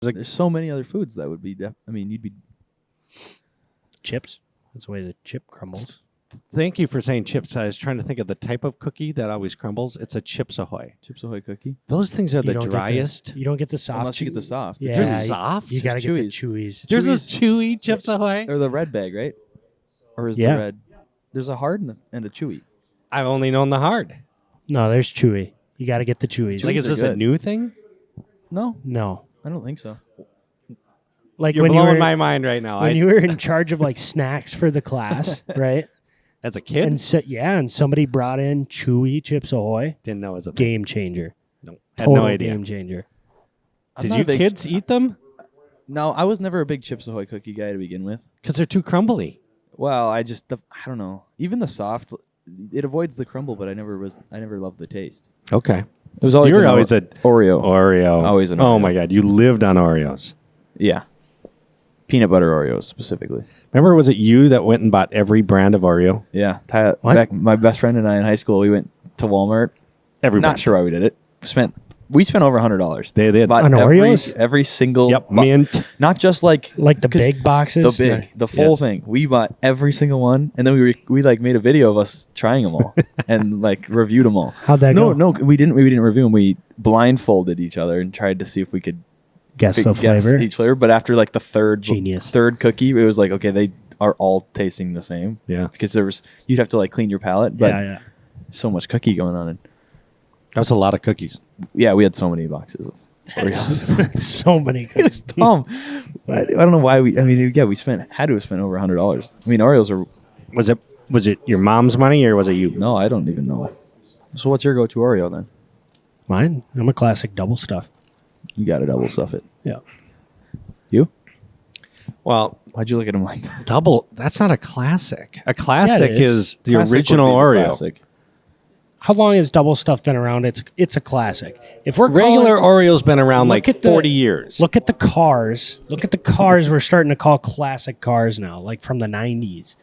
There's so many other foods that would be. You'd be. Chips. That's the way the chip crumbles. Thank you for saying chips. I was trying to think of the type of cookie that always crumbles. It's a Chips Ahoy. Chips Ahoy cookie. Those things are You the don't get driest. You don't get the soft. Unless you get the soft. Yeah, There's soft? You got to get the Chewies. chewies. There's a chewy Chips Ahoy. Or the red bag, right? Or is Yeah. the red? There's a hard and a chewy. I've only known the hard. No, there's chewy. You got to get the chewies. Like, is are this a good. new thing? No, No. I don't think so. Like You're when blowing you were, my mind right now. when you were in charge of like snacks for the class, right? As a kid, And somebody brought in chewy Chips Ahoy. didn't know it was a thing. Game changer. No, had Total no idea. game changer. I'm Did not you a big- kids eat them? No, I was never a big Chips Ahoy cookie guy to begin with. Because they're too crumbly. Well, I don't know. Even the soft, it avoids the crumble, but I never loved the taste. Okay. It was always You were always a Oreo. Oreo. Always an Oh Oreo. my God, you lived on Oreos. Yeah, peanut butter Oreos specifically. Remember, was it you that went and bought every brand of Oreo? Yeah, What? my best friend and I in high school, we went to Walmart. Every Not brand. sure why we did it. We spent over $100. They did. Bought On Oreos? every single. Yep, mint. Not just like Like the 'cause big boxes? the full Yes. thing. We bought every single one, and then we like made a video of us trying them all and like reviewed them all. How'd that go? No, we didn't review them. We blindfolded each other and tried to see if we could Guess the guess flavor. each flavor. But after like the third cookie, it was like, okay, they are all tasting the same. Yeah. Because you'd have to like clean your palate, but Yeah. so much cookie going on. And That was a lot of cookies. yeah, we had so many boxes of Oreos. So many. It was dumb. I don't know why we had to have spent over $100. I mean, Oreos are. Was it your mom's money or was it you? No, I don't even know. So what's your go-to Oreo then? Mine? I'm a classic double stuff. You got to double stuff it. Yeah. You? Well, Why'd you look at him like that? double. That's not a classic. A classic is. is the Classic would original be the Oreo. classic. How long has double stuff been around? It's a classic. If we're Regular calling, Oreo's been around Look like at the- 40 years. look at the cars. Look at the cars we're starting to call classic cars now, like from the 90s.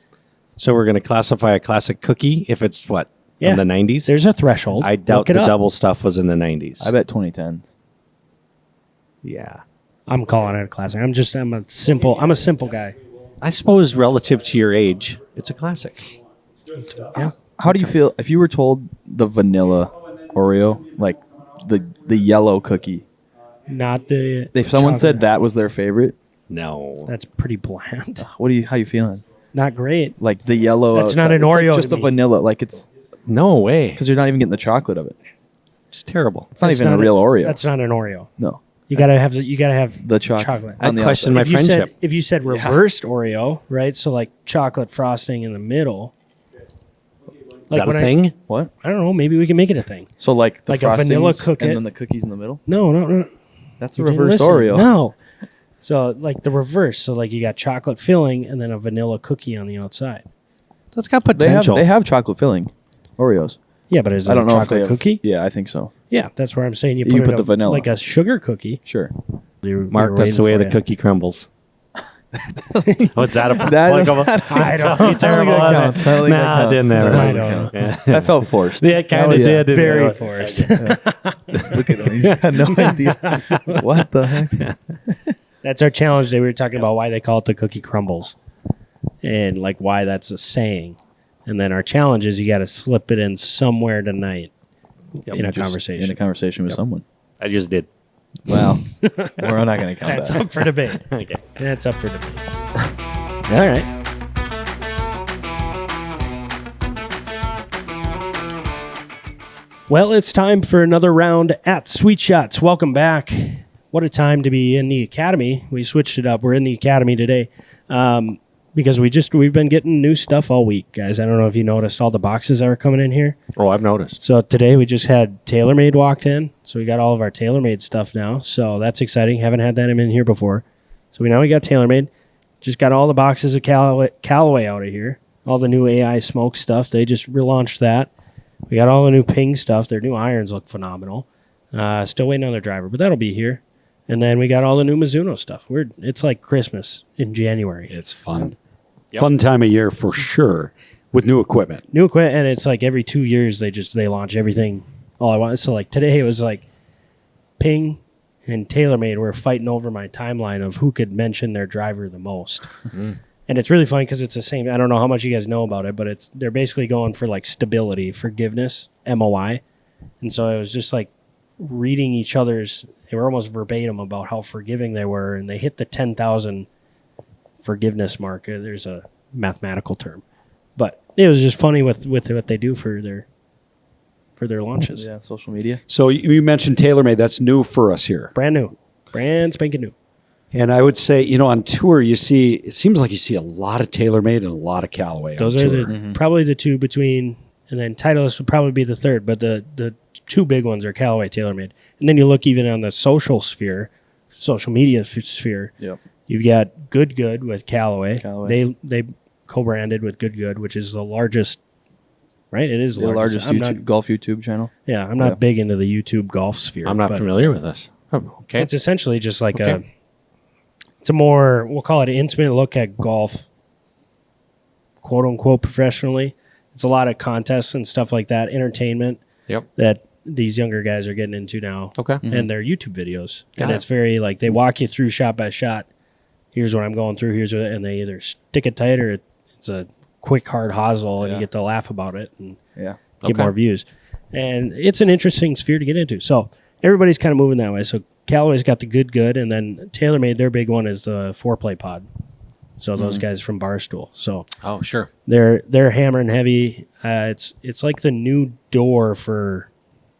So we're going to classify a classic cookie if it's what? Yeah. From the 90s? There's a threshold. I doubt Look it the up. double stuff was in the 90s. I bet 2010s. Yeah. I'm calling it a classic. I'm a simple guy. I suppose relative to your age, it's a classic. Yeah. How do you feel if you were told the vanilla Oreo, like the yellow cookie? Not the. If someone chocolate. said that was their favorite, No. That's pretty bland. how you feeling? Not great. Like the yellow. That's not outside. an It's Oreo like just to the me. vanilla. Like it's No way. because you're not even getting the chocolate of it. It's terrible. It's not even a real Oreo. That's not an Oreo. No, You gotta have the chocolate. I on the question outside. my friendship. If you said reversed Oreo, right? So like chocolate frosting in the middle. Is that a when thing? What? I don't know. Maybe we can make it a thing. So like the Like a vanilla frostings cookie? and then the cookies in the middle. No. That's a You didn't reverse listen. Oreo. No. So like the reverse. So like you got chocolate filling and then a vanilla cookie on the outside. So it's got They have potential. chocolate filling Oreos. Yeah, but is it I don't a know if they chocolate have, cookie? Yeah, I think so. Yeah, that's where I'm saying you You put, put it the vanilla. like a sugar cookie. Sure. Mark, that's the way the cookie crumbles. What's that? I don't know. terrible, Terrible. I don't think that Nah, it didn't ever. I don't know. That felt forced. Yeah, it kind of That was did. very forced. Look at him. He had no idea. What the heck? That's our challenge today. We were talking about why they call it the cookie crumbles and like why that's a saying. And then our challenge is you got to slip it in somewhere tonight in a conversation. In a conversation with someone. I just did. Well, we're not going to count That's that. up for debate. Okay. That's up for debate. All right. Well, it's time for another round at Sweet Shots. Welcome back. What a time to be in the academy. We switched it up. We're in the academy today because we've been getting new stuff all week, guys. I don't know if you noticed all the boxes that were coming in here. Oh, I've noticed. So today we just had TaylorMade walked in. So we got all of our TaylorMade stuff now. So that's exciting. Haven't had that in here before. So we got TaylorMade. Just got all the boxes of Callaway out of here. All the new AI smoke stuff. They just relaunched that. We got all the new Ping stuff. Their new irons look phenomenal. Still waiting on their driver, but that'll be here. And then we got all the new Mizuno stuff. It's like Christmas in January. It's fun. Yep. Fun time of year for sure with new equipment. New equipment, and it's like every 2 years they launch everything all I want. So like today it was like Ping and TaylorMade were fighting over my timeline of who could mention their driver the most. And it's really funny because it's the same. I don't know how much you guys know about it, but they're basically going for like stability, forgiveness, MOI. And so it was just like reading each other's, they were almost verbatim about how forgiving they were, and they hit the 10,000 forgiveness mark. There's a mathematical term. But it was just funny with what they do for their launches. Yeah, social media. So you mentioned TaylorMade. That's new for us here. Brand new. Brand spanking new. And I would say, on tour, it seems like you see a lot of TaylorMade and a lot of Callaway. Those are probably the two between, and then Titleist would probably be the third, but the two big ones are Callaway, TaylorMade. And then you look even on the social media sphere. Yep. You've got Good with Callaway. They co-branded with Good, which is the largest, right? It is the largest golf YouTube channel. Yeah, I'm not big into the YouTube golf sphere. I'm not familiar with this. Oh, okay. It's essentially just like it's a more, we'll call it an intimate look at golf, quote unquote, professionally. It's a lot of contests and stuff like that, entertainment that these younger guys are getting into now. Okay. And their YouTube videos. And it's very like they walk you through shot by shot. Here's what I'm going through. And they either stick it tight or it's a quick, hard hosel and you get to laugh about it and get more views. And it's an interesting sphere to get into. So everybody's kind of moving that way. So Callaway's got the Good, and then TaylorMade, their big one is the 4Play pod. So those guys from Barstool. So sure, they're hammering heavy. It's like the new door for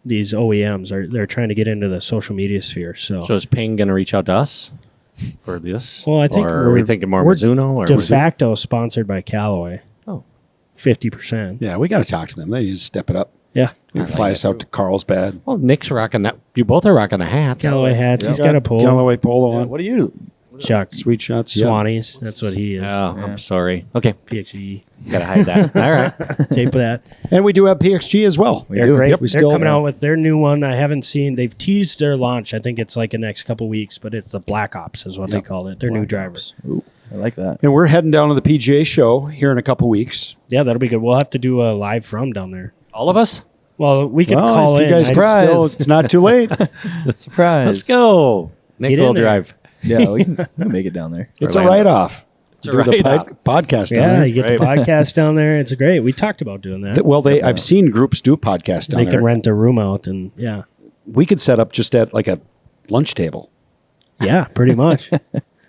these OEMs. They're trying to get into the social media sphere. So is Ping going to reach out to us for this? Well, I think are we thinking more Mizuno or de facto sponsored by Callaway. 50%. Yeah, we got to talk to them. They need to step it up. Yeah. Fly us out to Carlsbad. Well, Nick's rocking that. You both are rocking the hats. Callaway hats. He's got a pole. Callaway polo on. What do you? Chuck. Sweet shots. Swannies. That's what he is. Oh, I'm sorry. Okay. PXG. Got to hide that. All right. Tape of that. And we do have PXG as well. They're great. Yep, They're coming out with their new one. I haven't seen. They've teased their launch. I think it's like the next couple weeks, but it's the Black Ops is what they call it. Their new drivers. Ooh, I like that. And we're heading down to the PGA show here in a couple weeks. Yeah, that'll be good. We'll have to do a live from down there. All of us? Well, we could call if in. you guys can still, it's not too late. Surprise. Let's go. Nick Get will in there. drive. Yeah, we can make it down there. It's a write-off. a Do the write-off. podcast down Yeah, there. you get the podcast down there. It's great. We talked about doing that. Well, I've seen groups do podcasts down They there. can rent their room out and We could set up just at like a lunch table. Yeah, pretty much.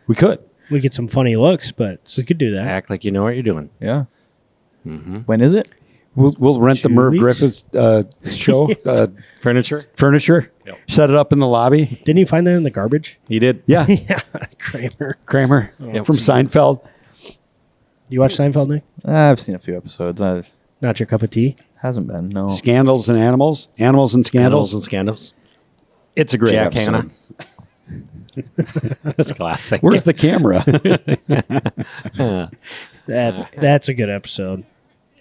We could. We get some funny looks, but we could do that. Act like you know what you're doing. Yeah. When is it? We'll rent the 2 Merv weeks? Griffith show Furniture? furniture. Yep. Set it up in the lobby. Didn't you find that in the garbage? You did? Yeah, Yeah, Kramer. Kramer from Seinfeld. You watch Seinfeld, Nick? I've seen a few episodes. Not your cup of tea? Hasn't been. No. Scandals and Animals. Animals and Scandals. Scandals and Scandals. It's a great Jack episode. Hanna. That's classic. Where's the camera? That's a good episode.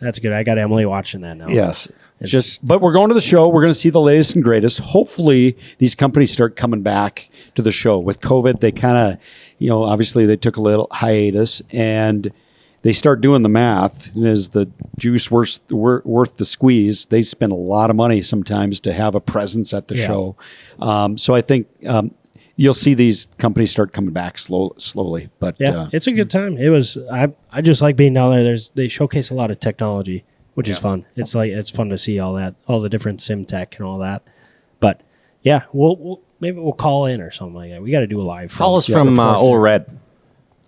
That's good. I got Emily watching that now. Yes. But we're going to the show. We're going to see the latest and greatest. Hopefully, these companies start coming back to the show. With COVID, they kind of, obviously they took a little hiatus and they start doing the math. And is the juice worth the squeeze? They spend a lot of money sometimes to have a presence at the show. So I think you'll see these companies start coming back slowly. But it's a good time. It was. I just like being down there. They showcase a lot of technology, which is fun. It's fun to see all the different sim tech and all that. But yeah, maybe we'll call in or something like that. We got to do a live. Call us from Old Red.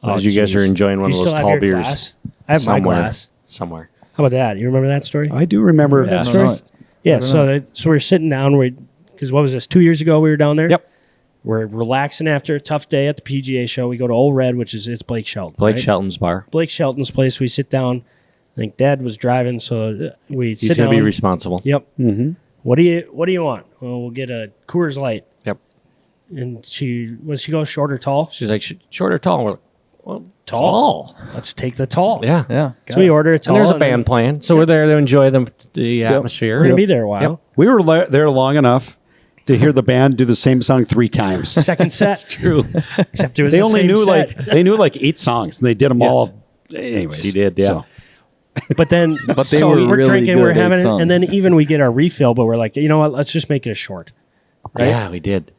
As you guys are enjoying one You of those still have tall your beers. glass? I have my glass. Somewhere. How about that? You remember that story? I do remember Yeah, I that don't story. know it. Yeah. So we're sitting down. Because what was this? 2 years ago we were down there. Yep. We're relaxing after a tough day at the PGA show. We go to Old Red, which is it's Blake Shelton. Blake right? Shelton's bar. Blake Shelton's place. We sit down. I think Dad was driving, so we He's sit going down. to be responsible. Yep. Mm-hmm. What do you want? Well, we'll get a Coors Light. Yep. And she go short or tall? She's like, short or tall? We're like, well, Tall. Let's take the tall. Yeah. Yeah. So we order a tall. And there's a and then band playing. So we're there to enjoy the atmosphere. We're gonna be there a while. Yep. We were there long enough to hear the band do the same song 3 times. Second set. True. Except it was They the only same knew set. they knew like 8 songs and they did them all. Anyways, She did, yeah. So, But then, But they so were we're really drinking, good we're at having it, songs. and then even we get our refill, but we're like, you know what? Let's just make it a short. Right? Yeah, we did.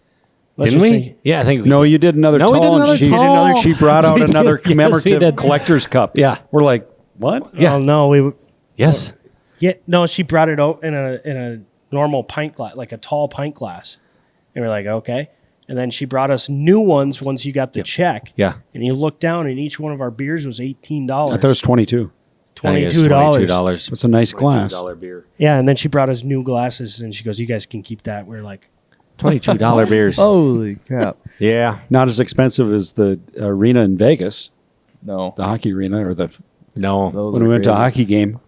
Let's Didn't just we? make- Yeah, I think we No, you did another No, we tall. did another and she, tall. she brought out We did. another Yes, we commemorative did. collector's cup. Yeah. We're like, what? Yeah. Oh, no, we Yes. yeah, no, she brought it out in a normal pint glass, like a tall pint glass. And we're like, okay. And then she brought us new ones once you got the check. Yeah. And you look down and each one of our beers was $18. I thought it was 22. I think it's $22. $22. It's a nice glass. $22 beer. Yeah, and then she brought us new glasses and she goes, you guys can keep that. We're like, $22 beers. Holy crap! Yeah. Not as expensive as the arena in Vegas, No, the hockey arena, or the No, those when are we went to a crazy. hockey game.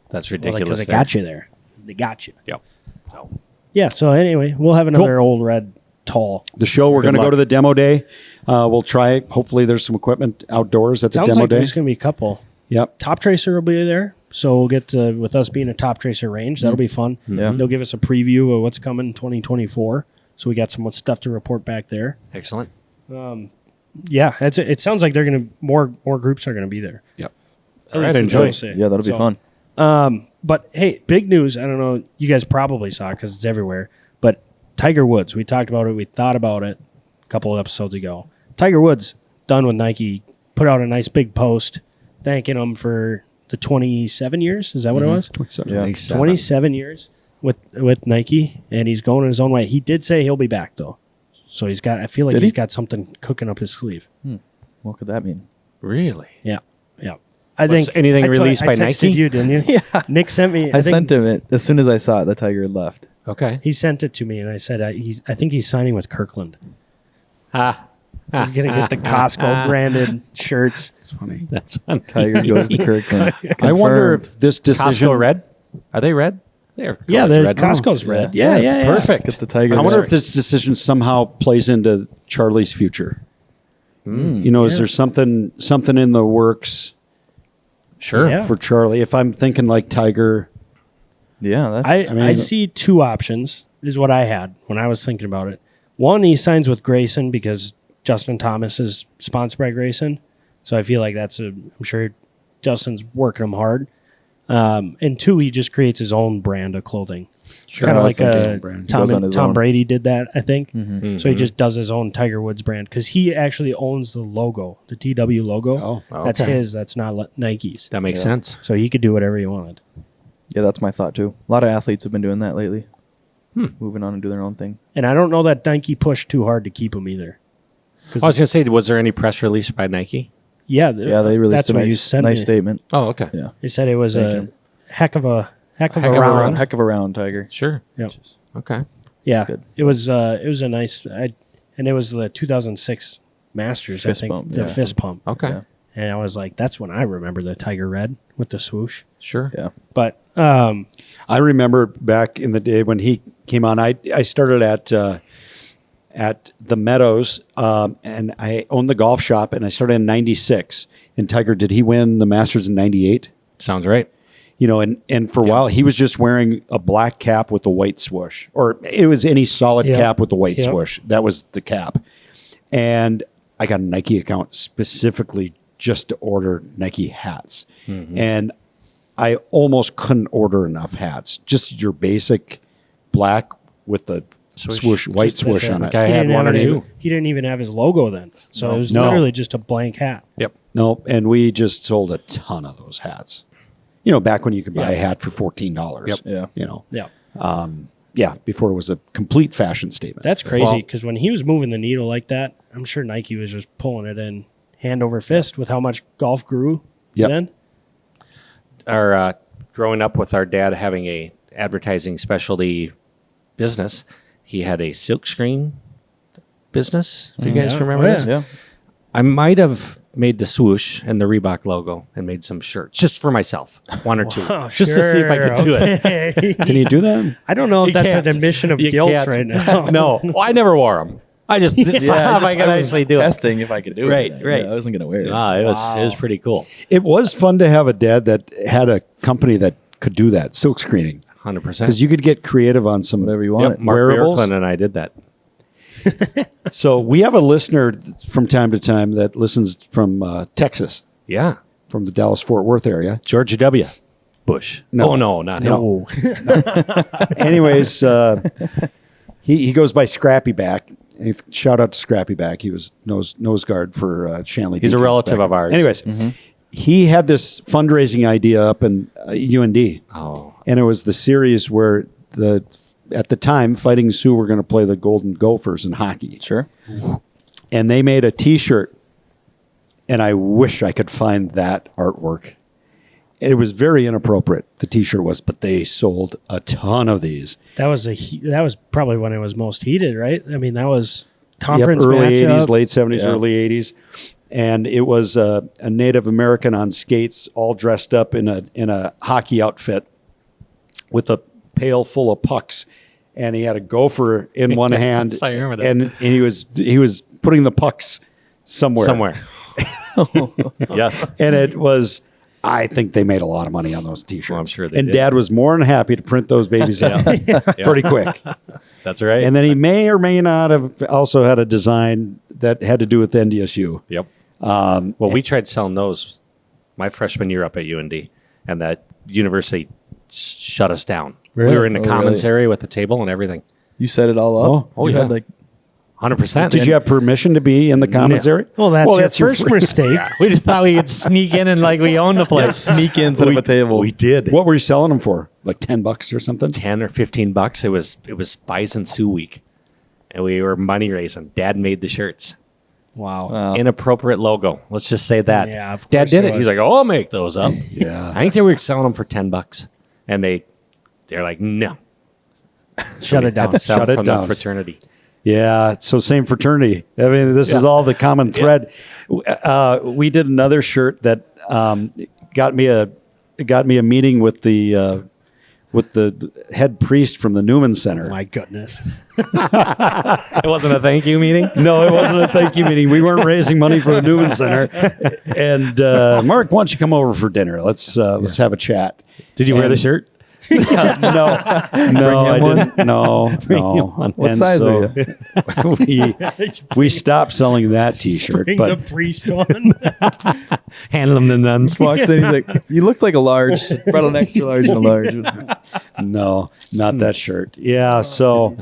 that's well, ridiculous. because they got you there. They got you. Yep. So, Yeah, so anyway, we'll have another old red tall. The show, we're going to luck. go to the demo day. We'll try it. Hopefully, there's some equipment outdoors at the Sounds demo like day. there's going to be a couple. Yep. Top Tracer will be there. So we'll get to, with us being a Top Tracer range, that'll be fun. Yeah. They'll give us a preview of what's coming in 2024. So we got some stuff to report back there. excellent. Yeah, it sounds like they're going to, more groups are going to be there. Yep. All right, At least enjoy. that's what I'll say. Yeah, that'll be So, fun. But hey, big news. I don't know. You guys probably saw it because it's everywhere. But Tiger Woods, we talked about it. We thought about it a couple of episodes ago. Tiger Woods, done with Nike, put out a nice big post thanking him for the 27 years. Is that what it was? Yeah. 27 years with Nike, and he's going his own way. He did say he'll be back, though. So he's got, I feel like Did he's he? got something cooking up his sleeve. What could that mean? Really? Yeah. Yeah. I Was think anything I released by texted Nike? you, didn't you? Yeah. Nick sent me. I sent him it as soon as I saw it. The Tiger had left. Okay. He sent it to me, and I said, I think he's signing with Kirkland. Ah. He's going to get the Costco branded shirts. It's funny. That's fun. Tiger goes to Kirkland. I wonder Confirmed. if this decision. Costco red? Are they red? They're Yeah, colors the red. Costco's Oh, red. yeah. Yeah. Perfect. Get the Tiger. I wonder there. if this decision somehow plays into Charlie's future. You know, is there something in the works Sure. Yeah. for Charlie? If I'm thinking like Tiger, Yeah, that's. I mean- see two options, is what I had when I was thinking about it. One, he signs with Grayson because Justin Thomas is sponsored by Grayson. So I feel like I'm sure Justin's working him hard. And two, he just creates his own brand of clothing. Sure, Kind of I was like thinking a brand. He goes on his Tom own. Brady did that, I think. Mhm. So he just does his own Tiger Woods brand because he actually owns the logo, the TW logo. Oh, That's okay. his. That's not Nike's. That makes sense. So he could do whatever he wanted. Yeah, that's my thought too. A lot of athletes have been doing that lately. Moving on and do their own thing. And I don't know that Nike pushed too hard to keep him either. I was going to say, was there any press release by Nike? Yeah, Yeah, they released that's a what you nice, sent nice me. statement. Oh, okay. Yeah, They said it was Thank a you. heck of a Heck of a round. run. heck of a round, Tiger. Sure. Yep. Okay. Yeah, good. it was a nice, and it was the 2006 Masters. Fist I think bump, the yeah. fist pump. Okay. Yeah. And I was like, that's when I remember the Tiger Red with the swoosh. Sure. Yeah, But I remember back in the day when he came on. I started at the Meadows, and I owned the golf shop, and I started in '96. And Tiger, did he win the Masters in '98? Sounds right. You know, and for a while he was just wearing a black cap with the white swoosh, or it was any solid Yep. cap with the white Yep. swoosh. That was the cap. And I got a Nike account specifically just to order Nike hats. And I almost couldn't order enough hats. Just your basic black with the swoosh, white Just- swoosh that's on it. it. Guy had didn't one have or any- two. He didn't even have his logo then. So it was No. literally just a blank hat. Yep. No, and we just sold a ton of those hats. You know, back when you could buy a hat for $14. Yep. yeah. You know, Yeah. yeah, before it was a complete fashion statement. That's crazy Well- because when he was moving the needle like that, I'm sure Nike was just pulling it in hand over fist with how much golf grew Yep. then. Our growing up with our dad having a advertising specialty business, he had a silk screen business. If you guys Yeah. remember Oh, yeah. this, Yeah. I might have made the swoosh and the Reebok logo and made some shirts just for myself, one or two, Oh, just to see if I could do it. it. Can you do that? I don't know if You that's can't. an admission of You guilt can't. right now. No, well, I never wore them. I just saw if I could actually do it. testing if I could do Right, it. right. Yeah, I wasn't gonna wear it. It was pretty cool. It was fun to have a dad that had a company that could do that, silk screening, 100%. because you could get creative on some Whatever you Yep, want. Mark wearables. Bjorklund and I did that. So we have a listener from time to time that listens from Texas, Yeah. from the Dallas-Fort Worth area. George W. Bush. No. Oh, no, not him. No. Anyways, he goes by Scrappy Back, shout out to Scrappy Back. He was nose guard for Shanley. He's a Deacons relative back. of ours. Anyways, he had this fundraising idea up in UND. Oh. And it was the series where at the time, Fighting Sioux were going to play the Golden Gophers in hockey. Sure. And they made a T-shirt, and I wish I could find that artwork. It was very inappropriate, the T-shirt was, but they sold a ton of these. That was probably when it was most heated, right? I mean, that was conference early matchup. 80s, late 70s, Yeah. early 80s. And it was a Native American on skates, all dressed up in a hockey outfit with a pail full of pucks. And he had a gopher in one hand, I remember this. and he was putting the pucks somewhere. Yes. And it was, I think they made a lot of money on those T-shirts. Well, I'm sure they and did. Dad was more than happy to print those babies out pretty quick. That's right. And then he may or may not have also had a design that had to do with NDSU. Yep. Well, we tried selling those my freshman year up at UND, and that university shut us down. Really? We were in the Oh, commons really? area with the table and everything. You set it all up. Oh, you yeah. had like 100%. Did you have permission to be in the commons area? Well, that's your first free- mistake. We just thought we could sneak in and like we owned the place. sneak in, set up a table. We did. What were you selling them for? Like $10 or something? 10 or 15 bucks. It was Bison Sioux week, and we were money raising. Dad made the shirts. Wow. Wow. Inappropriate logo. Let's just say that. Yeah, of Dad course did it it. was. He's like, "Oh, I'll make those up." Yeah. I think they were selling them for $10, and they're like, "No, Shut it down. Sell Shut them it from down. the fraternity." Yeah, so same fraternity. I mean, this is all the common thread. We did another shirt that got me a meeting with the head priest from the Newman Center. My goodness. It wasn't a thank you meeting. No, it wasn't a thank you meeting. We weren't raising money for the Newman Center. And Mark, why don't you come over for dinner? Let's have a chat. Did you wear the shirt? No, I didn't. No. What size are you? We stopped selling that T-shirt, Bring but the priest on. Handle them the nuns. Walks in, he's like, "You look like a large." Brought an extra large and a large. no, not that shirt. Yeah. So,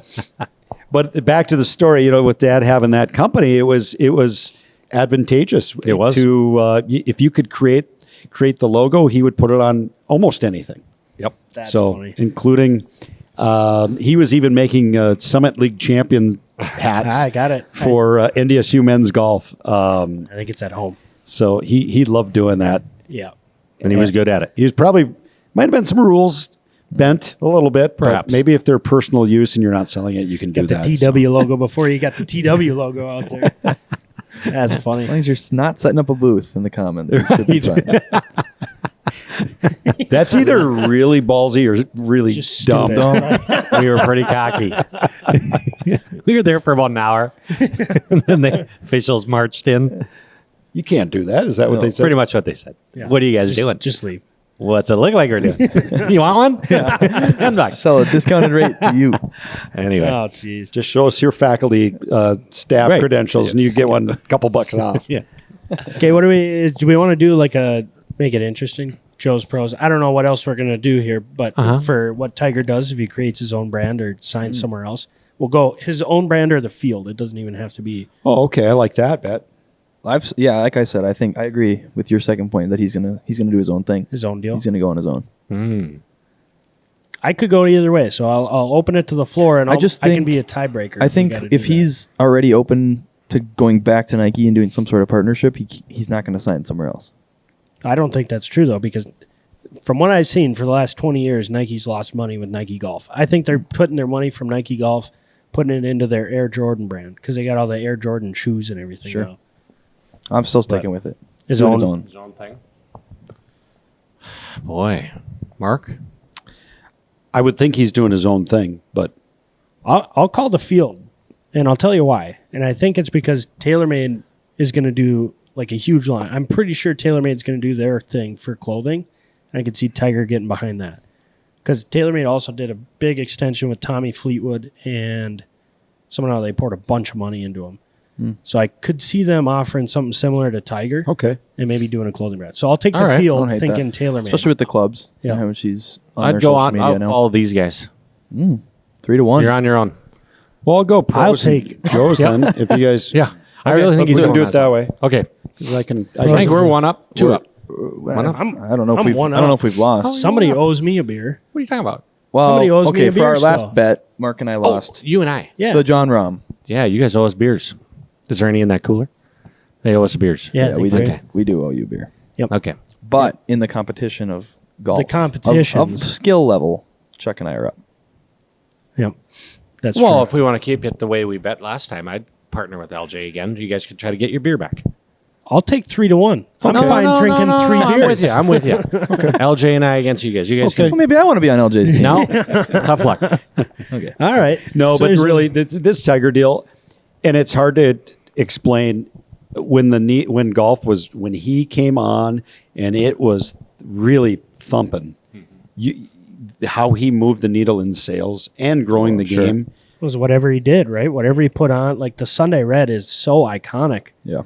but back to the story. With Dad having that company, it was advantageous. It was. to if you could create the logo, he would put it on almost anything. Yep. That's So, funny. including, he was even making Summit League champion hats. I got it. For NDSU men's golf. I think it's at home. So he loved doing that. Yeah. And he was good at it. He was probably might have been some rules bent a little bit, Perhaps. but maybe if they're personal use and you're not selling it, you can do Got the that. TW logo before you got the TW logo out there. That's As funny. long as you're not setting up a booth in the commons, it should be fine. That's either really ballsy or really Just dumb. stupid. We were pretty cocky. We were there for about an hour, and then the officials marched in. You can't do that. Is that what they said? Pretty much what they said. Yeah. What are you guys doing? Just leave. What's it look like we're doing? You want one? $10. Sell a discounted rate to you. Anyway, Oh, jeez. Just show us your faculty staff Right. credentials, and you get one a couple bucks off. yeah. Okay, what do we want to do? Like make it interesting. Joe's Pros. I don't know what else we're gonna do here, but for what Tiger does, if he creates his own brand or signs somewhere else, we'll go his own brand or the field. It doesn't even have to be. Oh, okay. I like that bet. Like I said, I think I agree with your second point that he's gonna do his own thing. His own deal. He's gonna go on his own. I could go either way, so I'll open it to the floor, and I can think- be a tiebreaker. I if we think gotta do if that. he's already open to going back to Nike and doing some sort of partnership, he's not going to sign somewhere else. I don't think that's true though, because from what I've seen for the last 20 years, Nike's lost money with Nike Golf. I think they're putting their money from Nike Golf, putting it into their Air Jordan brand because they got all the Air Jordan shoes and everything. Sure. Now. I'm still sticking with it. His Doing own- His own thing. Boy, Mark. I would think he's doing his own thing, but I'll call the field, and I'll tell you why. And I think it's because TaylorMade is going to do like a huge line. I'm pretty sure TaylorMade's going to do their thing for clothing. And I could see Tiger getting behind that because TaylorMade also did a big extension with Tommy Fleetwood, and somehow they poured a bunch of money into him. So I could see them offering something similar to Tiger, okay. and maybe doing a clothing brand. So I'll take All the right. I field don't hate thinking that. TaylorMade. Especially with the clubs. Yeah. How much he's on I'd their go social on. media I'll now. follow these guys. 3-1. You're on your own. Well, I'll go pros I'll and take- Joe's then. If you guys, Yeah. I really think let's he's do going it that way. Okay. 'Cause I I think we're 1 up, 2 up. I don't know if I'm we've. I one don't know up. if we've lost. Somebody owes me a beer. What are you talking about? Well, Somebody owes me okay. a For beer our last still. bet, Mark and I lost. You and I. Yeah. The John Rahm. Yeah, you guys owe us beers. Is there any in that cooler? They owe us beers. Yeah, Yeah, we they do. did. We do owe you beer. Okay. But in the competition of golf, The competitions. of skill level, Chuck and I are up. Yep. That's Well, true. if we want to keep it the way we bet last time, I'd partner with LJ again. You guys could try to get your beer back. I'll take 3-1. I'm fine drinking 3 beers. I'm with you. Okay. LJ and I against you guys. You guys Okay. Well, maybe I want to be on LJ's team. No? Tough luck. Okay. All right. No, So but there's- really, this Tiger deal, and it's hard to explain when when golf was when he came on and it was really thumping. How he moved the needle in sales and growing the sure. game. was whatever he did, right? Whatever he put on. Like the Sunday red is so iconic. Yeah.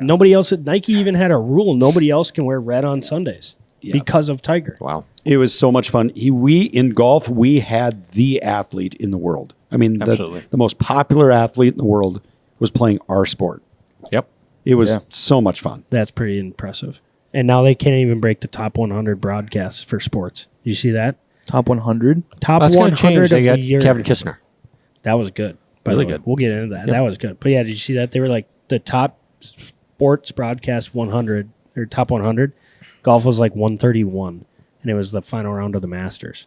Nobody else at Nike even had a rule. Nobody else can wear red on Sundays because of Tiger. Wow. It was so much fun. We in golf, we had the athlete in the world. I mean, Absolutely. the most popular athlete in the world was playing our sport. Yep. It was Yeah. so much fun. That's pretty impressive. And now they can't even break the top 100 broadcasts for sports. You see that? Top 100. Top That's going to 100 change. They of got the year. Kevin Kistner. That was good. By Really the way. good. We'll get into that. That was good. But yeah, did you see that? They were like the top sports broadcast 100 or top 100. Golf was like 131, and it was the final round of the Masters.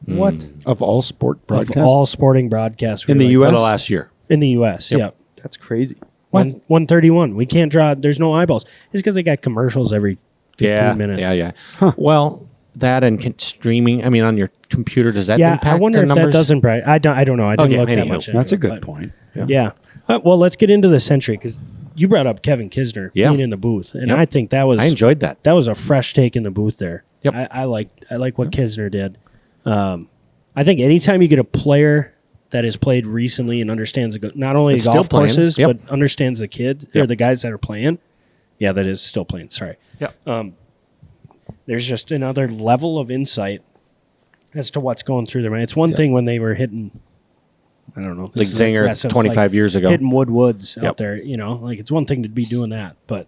What? Of all sport Of broadcasts. all sporting broadcasts In the were For US? the last year. in the U.S. Yep. Yep. That's crazy. 131. We can't draw. There's no eyeballs. It's because they got commercials every 15 minutes. Yeah. Well, that and streaming. I mean, on your computer, does that Yeah, impact I wonder the if numbers? that doesn't. I don't know. I didn't Okay, look that anyhow. much. That's a into good it, but- point. Yeah. Well, let's get into the century because you brought up Kevin Kisner Yeah. being in the booth, and Yep. I think that was I enjoyed that. that was a fresh take in the booth there. Yep. I like what Kisner did. I think anytime you get a player that has played recently and understands not only It's golf still playing. courses Yep. but understands the kid or Yep. the guys that are playing. Yeah, that is still playing. Sorry. Yeah. There's just another level of insight as to what's going through their mind. It's one thing when they were hitting, I don't know, this Like is Zinger aggressive, 25 years ago. hitting woods out Yep. there. Like it's one thing to be doing that, but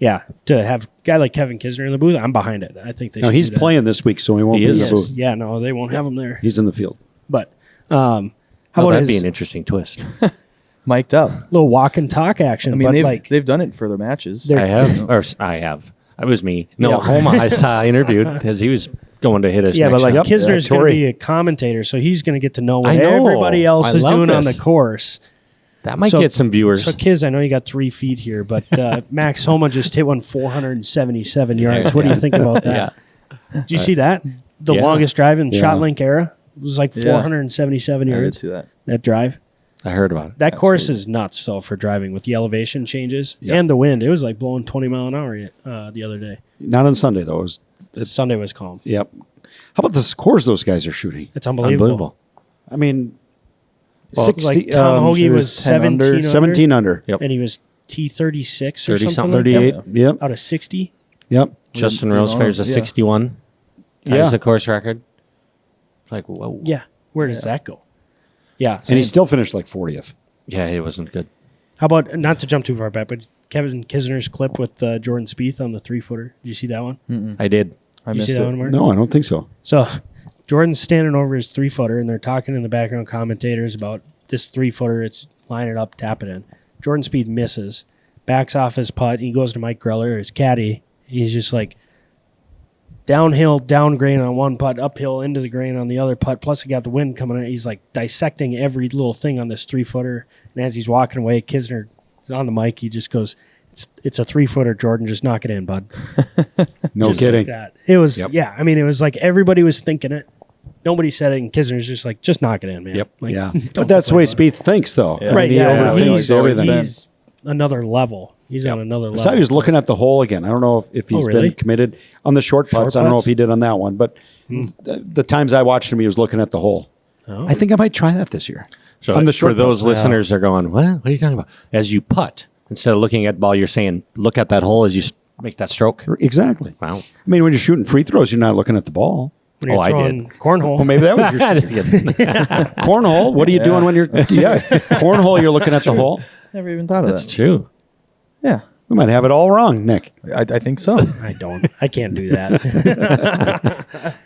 yeah, to have a guy like Kevin Kisner in the booth, I'm behind it. I think they. No, should he's do that. playing this week, so he won't He be in is. the booth. Yeah, no, they won't have him there. He's in the field. But how about That'd be his an interesting twist. Mic'd up. little walk and talk action? I mean, but they've done it for their matches. They're- I have. It was me. No, Yeah. Homa I saw interviewed because he was going to hit us. yeah, but next like shot. Kisner's going to Torrey. be a commentator, so he's going to get to know what I know. everybody else I is love doing on the this. course. that might so- get some viewers. So, Kiz, I know you got 3 feet here, but Max Homa just hit one 477 yards. What do you think about that? Did you see that? The Yeah. longest drive in Yeah. ShotLink era was like Yeah. 477 I did yards. see that. That drive. I heard about it. That course is nuts, though, for driving with the elevation changes and the wind. It was like blowing 20 mile an hour the other day. Not on Sunday though. Sunday was calm. Yep. How about the scores those guys are shooting? It's unbelievable. I mean, Well, 60, like Tom Hoagie it was was 10 under, 17 under, 17 under. Yep. and he was T36 or 30 something something. like 38. that, Yep. out of 60. Yep. Justin Yeah. Rosefair's a Yeah. 61. Ties Yeah. the course record. Like, whoa. Yeah. Where does that go? Yeah. And he still finished like 40th. Yeah, it wasn't good. How about, not to jump too far back, but Kevin Kisner's clip with Jordan Spieth on the 3-footer. Did you see that one? I did. I Did you missed see that it. one, Mark? No, I don't think so. So Jordan's standing over his 3-footer, and they're talking in the background commentators about this 3-footer. It's line it up, tap it in. Jordan Spieth misses, backs off his putt. He goes to Mike Greller, his caddy. He's just like downhill, down grain on one putt, uphill into the grain on the other putt. Plus, he got the wind coming in. He's like dissecting every little thing on this 3-footer. And as he's walking away, Kisner is on the mic. He just goes, "It's a 3-footer, Jordan. Just knock it in, bud." No Just kidding. like that. It was, Yep. yeah. I mean, it was like everybody was thinking it. Nobody said it, and Kisner's just like, just knock it in, man. Yep. Like, Yeah. don't But that's the way complain Spieth thinks, though. Yeah. I Right, mean, yeah. He yeah. overthinks He's everything. He's another level. He's on another level. I saw he was looking at the hole again. I don't know if he's really? been committed on the short putts. I don't know putts? if he did on that one, but the times I watched him, he was looking at the hole. Oh. I think I might try that this year. So on the for short those putt. listeners, they're going, what are you talking about? As you putt, instead of looking at ball, you're saying, look at that hole as you make that stroke. Exactly. Wow. I mean, when you're shooting free throws, you're not looking at the ball. When you're I throwing did. cornhole. Well, maybe that was your Just kidding. cornhole. What are you doing when you're cornhole? You're looking at the hole. Never even thought of That's that. true. Yeah, We might have it all wrong, Nick. I think so. I can't do that.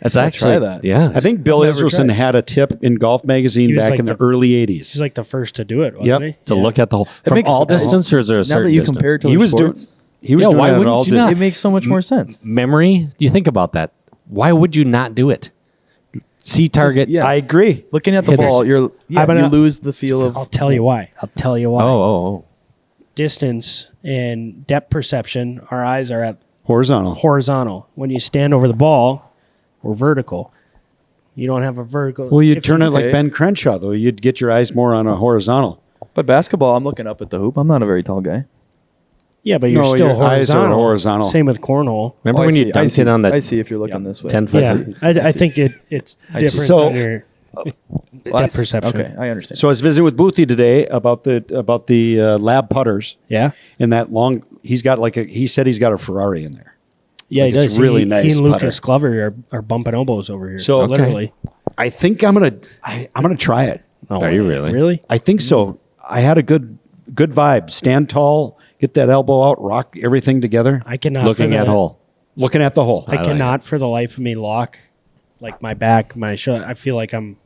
That's I'll actually try that. Yeah. I think Bill I've never Israelson tried. had a tip in Golf Magazine He was back like in the the- early He's 80s. like the first to do it, wasn't Yep. he? to look at the whole from makes- all distance, or is there a Now certain that you distance? compare it to He other was doing. sports, He was Yeah, doing why it at wouldn't all. you not? it makes so much more sense. memory. You think about that. Why would you not do it? See target. Yeah. I agree. Looking at the Hitters. ball, you gonna- lose the feel of. I'll tell you why. Oh. Distance and depth perception, our eyes are at Horizontal. horizontal. When you stand over the ball, we're vertical. You don't have a vertical. Well, you'd if turn you- it like Okay. Ben Crenshaw, though. You'd get your eyes more on a horizontal. But basketball, I'm looking up at the hoop. I'm not a very tall guy. Yeah, but you're No, still your eyes are horizontal. horizontal. Same with cornhole. Remember Oh, when I you see, I dunked see. it on I the see if you're looking this way. 10 foot? Yeah, I think it's different So- than your depth perception. Okay, I understand. So I was visiting with Boothie today about the lab putters. Yeah, And that long, he's got he said he's got a Ferrari in there. yeah, Like, he it's does. really he, nice He and putter. Lucas Glover are bumping elbows over here. So- Okay. literally, I think I'm gonna try it. Oh, Are you really? Really? I think so. I had a good vibe. Stand tall, get that elbow out, rock everything together. I cannot. Looking for at the, hole. Looking at the hole. I cannot for the life of me lock like my back, my shoulder. I feel like I'm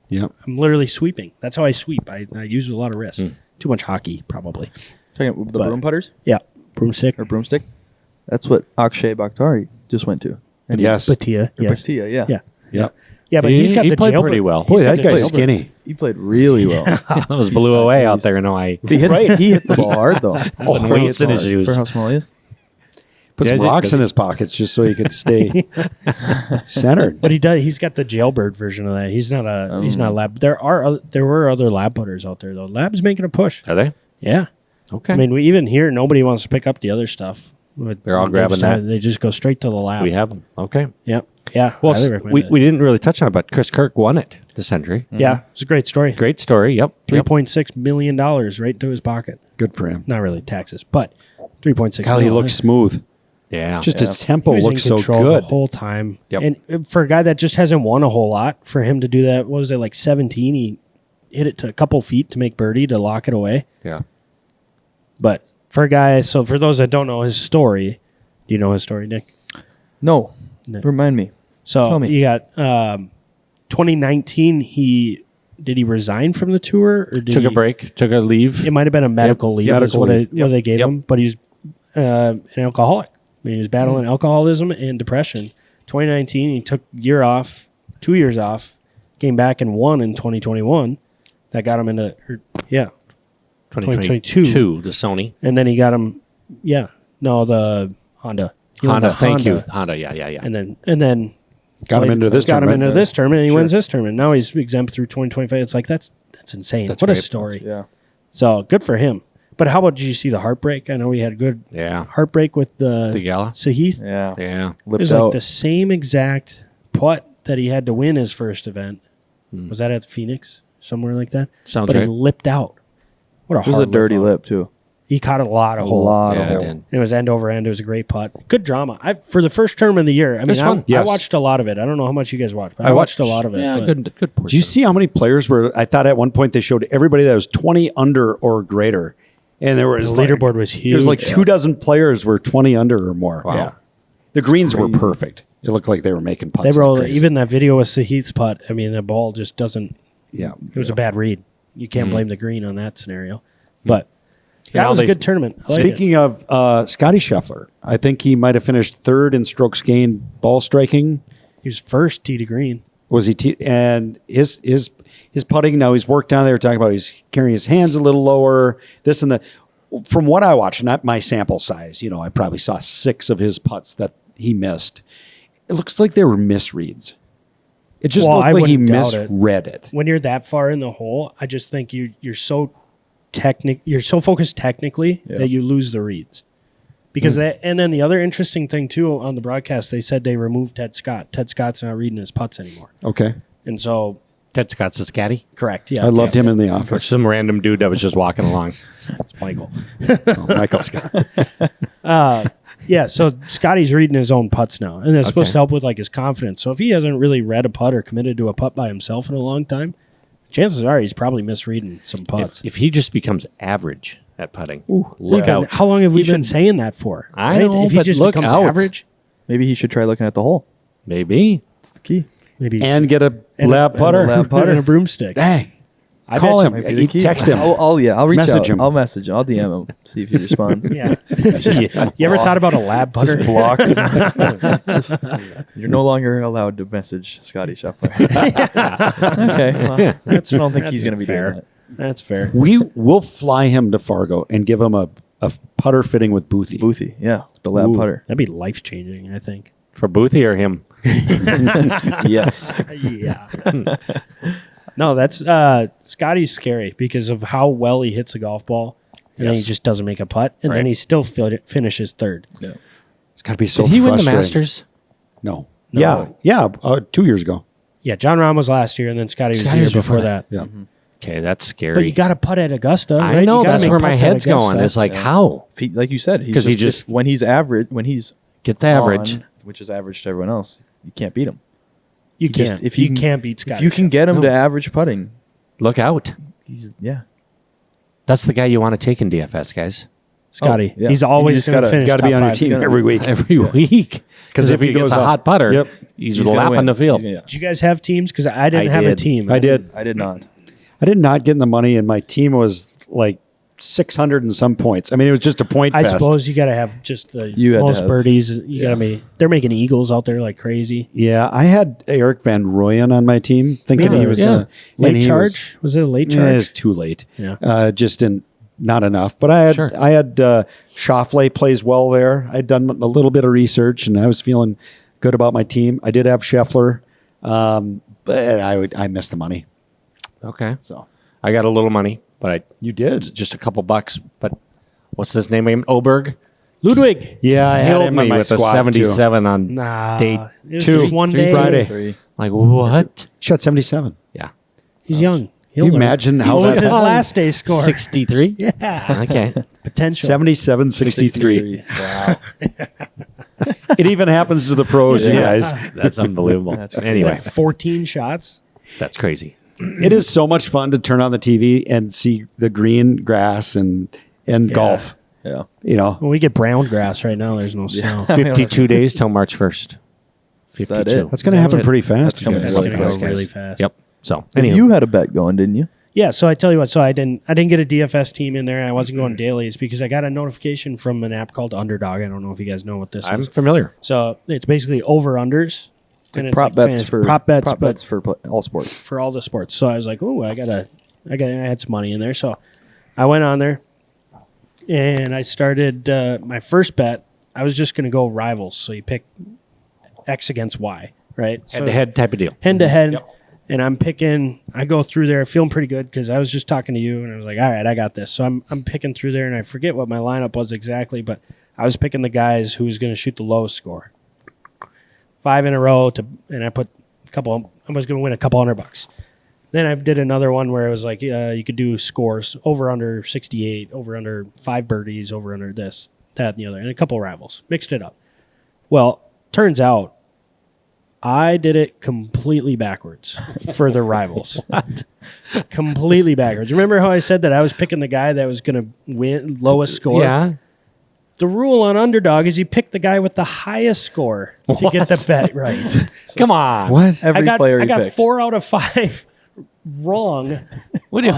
Yeah. literally sweeping. That's how I sweep. I use a lot of wrist. Too much hockey, probably. Talking the broom putters Yeah, broomstick or broomstick. That's what Akshay Bakhtari just went to. And Yes. Batia. Or Yes. Bhatia, yeah. Yeah, Yeah. yeah, but he's got he the played jailbird. pretty well. Boy, He's got that the guy's jailbird. skinny. He played really well. That was blew away out there. No, I. he hits the ball hard though. Putting weights in his shoes. For how small he is. Put Yeah, some is it- rocks does in he- his pockets just so he could stay centered. But he does. He's got the jailbird version of that. He's not a. He's not a lab. There were other lab putters out there though. Lab's making a push. Are they? Yeah. Okay. I mean, we even here nobody wants to pick up the other stuff. They're all grabbing that. They just go straight to the lab. we have them. Okay. Yep. Yeah. Well, highly recommend we it. didn't really touch on it, but Chris Kirk won it this century. Yeah, it's a great story. Great story. Yep. Yep. $3.6 million right into his pocket. Good for him. Not really taxes, but 3.6 God, he million. looks smooth. Yeah. Just Yeah. his He tempo was in looks so control good. the whole time. Yep. And for a guy that just hasn't won a whole lot, for him to do that, what was it, like 17? He hit it to a couple feet to make birdie to lock it away. yeah. But for a guy, so for those that don't know his story, do you know his story, Nick? No. No. Remind me. So Tell me. you got 2019. He resign from the tour or did Took he, a break. Took a leave. It might have been a medical leave. medical Is what, leave. what they gave Yep. him, but he's an alcoholic. I mean, he was battling alcoholism and depression. 2019, he took a year off, 2 years off, came back and won in 2021. That got him into 2022. The Sony. and then he got him. Yeah, no, the Honda. He won Honda. the Thank you. Honda. Honda. Yeah. And then Got him into this Got him tournament. into this tournament, and he Sure. wins this tournament. Now he's exempt through 2025. It's like that's insane. That's what a great. story. Yeah. So good for him. But how about did you see the heartbreak? I know he had a good Yeah. heartbreak with The the gala. Sahith. Yeah. Yeah. It Lipped was out. like the same exact putt that he had to win his first event. Hmm. Was that at Phoenix? Somewhere like that? Sounds But right. he lipped out. What a It was a hard dirty out. lip too. He caught a lot of A hole. lot Yeah, of it hole. did. It was end over end. It was a great putt. Good drama. For the first term of the year. I mean, was fun. I Yes. watched a lot of it. I don't know how much you guys watched, but I watched a lot of it. Yeah. but- Good portion. Do you see how many players were? I thought at one point they showed everybody that was 20 under or greater, and there was The leaderboard was huge. There was like 24 players were 20 under or more. Wow. Yeah, the greens were perfect. It looked like they were making putts. They rolled like crazy. even that video with Sahith's putt. I mean, the ball just doesn't. Yeah, It was a bad read. You can't blame the green on that scenario. But Now that was a they- good tournament. I liked it. Speaking of Scotty Scheffler, I think he might have finished third in strokes gained ball striking. he was first tee to green. Was he? And his putting now he's worked on. They were talking about he's carrying his hands a little lower. This and that. From what I watched, not my sample size, I probably saw 6 of his putts that he missed. It looks like they were misreads. It just Well, looked I like he wouldn't doubt it. misread it. When you're that far in the hole, I just think you're so focused technically that you lose the reads. Because that, and then the other interesting thing too on the broadcast, they said they removed Ted Scott. Ted Scott's not reading his putts anymore, Okay, and so Ted Scott's a caddy? correct. Yeah, I loved him in the Or office. some random dude that was just walking along. It's Michael. Oh, Michael Scott. Yeah, Yeah, so Scotty's reading his own putts now, and it's supposed to help with like his confidence. So if he hasn't really read a putt or committed to a putt by himself in a long time, chances are he's probably misreading some putts. If he just becomes average at putting, look out. How long have we been saying that for? I know, if he but just look becomes out. average, Maybe he should try looking at the hole. Maybe. It's the key. maybe he And get a lab should- putter. lab putter. and a broomstick. Hey, I call bet him. you- Might be the key. Text him. I'll reach Message out. him. I'll message him. I'll DM him. See if he responds. Yeah. You ever thought about a lab putter? Just blocked. You're no longer allowed to message Scotty Scheffler. Okay. Well, I don't think he's That's going to be fair. doing that. That's fair. We will fly him to Fargo and give him a putter fitting with Boothie. Boothie, yeah, the lab Ooh, putter. That'd be life changing, I think. For Boothie or him? Yes. Yeah. No, that's Scotty's scary because of how well he hits a golf ball, and then he Yes. just doesn't make a putt, and then Right. he still finishes third. Yeah. It's got to be so Did he win the frustrating. Masters? No. Yeah. 2 years ago. Yeah, John Rahm was last year, and then Scotty was Scotty the year was before before that. Yeah. Okay, that's scary. But you got to putt at Augusta. I right? know, You gotta that's make where my putts at head's going. Augusta. It's like, how? If he, like you said, he's 'Cause he just just- when he's average, when he's Get the average. on, which is average to everyone else, you can't beat him. you just- can't. if you you can- can't beat Scotty. If you can get him No. to average putting, Look out. he's That's the guy you want to take in DFS, guys. Scotty, Oh, yeah. he's You always just going to gotta- finish Got to top be on your five. team gonna- every week. Every week. Because if he goes gets a up- hot putter, Yep. he's gonna lapping win. the field. Yeah. Did you guys have teams? Because I didn't I have a did. team. I did. I did not. I did not get in the money, and my team was like 600 and some points. I mean, it was just a point I fest. suppose you got to have just the You had to most have- birdies. You got to be. They're making eagles out there like crazy. Yeah, I had Eric Van Rooyen on my team, thinking he was Yeah. going to Late charge? Was it a late Yeah, charge? it's too late. Yeah. Just didn't. Not enough, but I had Schauffele plays well there. I'd done a little bit of research, and I was feeling good about my team. I did have Scheffler, but I missed the money. Okay. So I got a little money, but you did, just a couple bucks. But what's his name again? Oberg Ludwig. yeah. I had killed him on me my with a squad 77 on Nah. day It was 2. just one day. Friday. 3. Like, what? Shot 77. Yeah. He's young. Can you imagine how What was that his last day score? 63? Yeah. Okay. Potential. 77, 63. Wow. It even happens to the pros, you guys. That's unbelievable. That's crazy. Anyway, 14 shots. that's crazy. It is so much fun to turn on the TV and see the green grass and golf. Yeah. You know, Well, we get brown grass right now. There's no snow. 52 days till March 1st. 52. that it? that's going to happen it. pretty fast. That's you coming guys. It's really going to fast, go really guys. fast. Yep. So, And anyway. you had a bet going, didn't you? Yeah, so I tell you what, so I didn't get a DFS team in there. I wasn't going dailies because I got a notification from an app called Underdog. I don't know if you guys know what this I'm is. familiar. So it's basically over unders. And it's Prop like bets fantasy- for prop bets for all sports. for all the sports. So I was like, oh, I had some money in there. So I went on there and I started my first bet. I was just going to go rivals. So you pick X against Y, right? Head to head type of deal. Head to head. And I'm picking, I go through there feeling pretty good because I was just talking to you and I was like, all right, I got this. So I'm picking through there and I forget what my lineup was exactly, but I was picking the guys who was going to shoot the lowest score. 5 in a row and I put I was going to win a couple $100. Then I did another one where it was like, you could do scores over under 68, over under 5 birdies, over under this, that, and the other, and a couple rivals. Mixed it up. Well, turns out I did it completely backwards for the rivals. Completely backwards. Remember how I said that I was picking the guy that was going to win lowest score? Yeah. The rule on Underdog is you pick the guy with the highest score to get the bet right. Come on. What? Every player I you got picked. 4 out of 5 wrong What do you,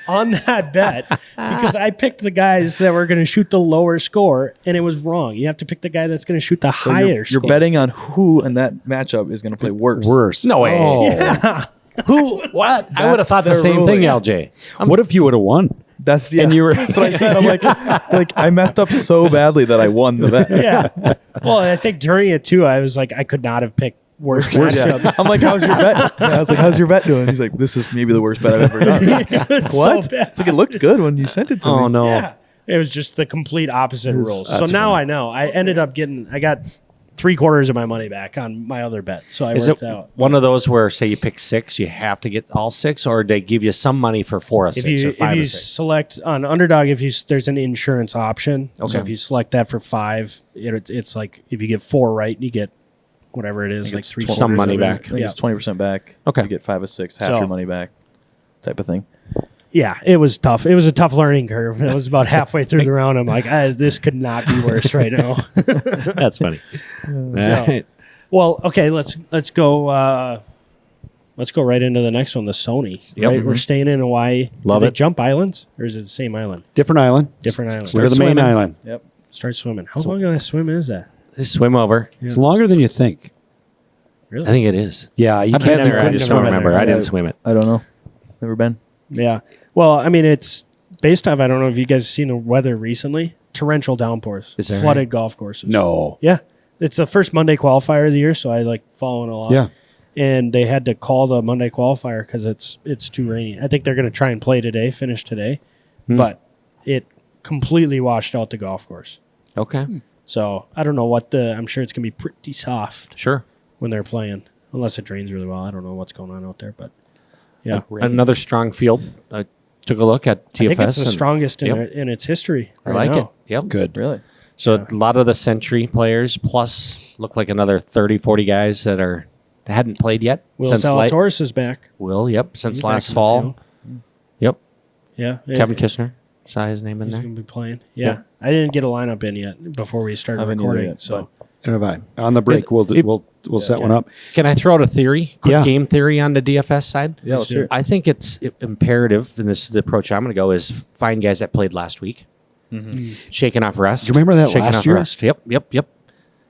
on that bet because I picked the guys that were going to shoot the lower score and it was wrong. You have to pick the guy that's going to shoot the So higher you're score. betting on who in that matchup is going to play worse. Worse. no way. Oh. Who? What? I would have That's thought the their same thing, ruling. LJ. What if you would have won? That's and you were. That's what I said. I'm like I messed up so badly that I won the bet. Yeah. Well, I think during it too, I was like, I could not have picked worse matchup. Yeah. I'm like, how's your bet? Yeah, I was like, how's your bet doing? He's like, this is maybe the worst bet I've ever done. It was What? so bad. It's like it looked good when you sent it to Oh, me. Yeah. It was just the complete opposite rules. So now I know. I ended up getting, I got 3/4 of my money back on my other bet. So I Is worked it out. one of those where, say, you pick 6, you have to get all 6, or they give you some money for 4 of 6 or 5 if you of 6? select on Underdog, there's an insurance option. Okay. So if you select that for 5, it's like if you get 4 right, you get whatever it is, like it's 3/4 some money of it. back. I think Yeah. it's 20% back. Okay. You get 5 of 6, half So- your money back, type of thing. Yeah, it was tough. It was a tough learning curve. It was about halfway through the round. I'm like, this could not be worse right now. That's funny. So, well, okay, let's go. Let's go right into the next one, the Sony. Yep. Right, we're staying in Hawaii. Love Do they it. jump islands, or is it the same island? Different island. Different island. We're the main swimming. island. Yep. Start swimming. How long of a swim is that? They swim over. It's longer than you think. Really? I think it is. Yeah, you I've can't. been there. I couldn't just have don't been remember. there. I didn't swim it. I don't know. Never been. Yeah. Well, I mean, it's based off. I don't know if you guys have seen the weather recently. Torrential downpours. Is there flooded golf courses. No. Yeah. It's the first Monday qualifier of the year, so I like following along. Yeah. And they had to call the Monday qualifier because it's too rainy. I think they're going to try and play today, finish today, but it completely washed out the golf course. Okay. So I don't know what I'm sure it's going to be pretty soft Sure. when they're playing, unless it drains really well. I don't know what's going on out there, but yeah. Another strong field. I took a look at TFS. I think it's the and strongest Yep. in its history. I right like now. it. Yep. Good. Really? So a lot of the Century players, plus look like another 30, 40 guys that hadn't played yet. Will since Zalatoris is back. since He's last back in the fall. field. Yep. Yeah. Kevin Kistner. Saw his name in He's there. going to be playing. Yeah. I didn't get a lineup in yet before we started Haven't either recording. yet, So And have I. On the break, we'll set one up. Can I throw out a theory? Quick Yeah. game theory on the DFS side? Yeah, let's do hear it. it. I think it's imperative, and this is the approach I'm going to go, is find guys that played last week. Shaking off rest. Do you remember that Shaking last off year? Rest. Yep.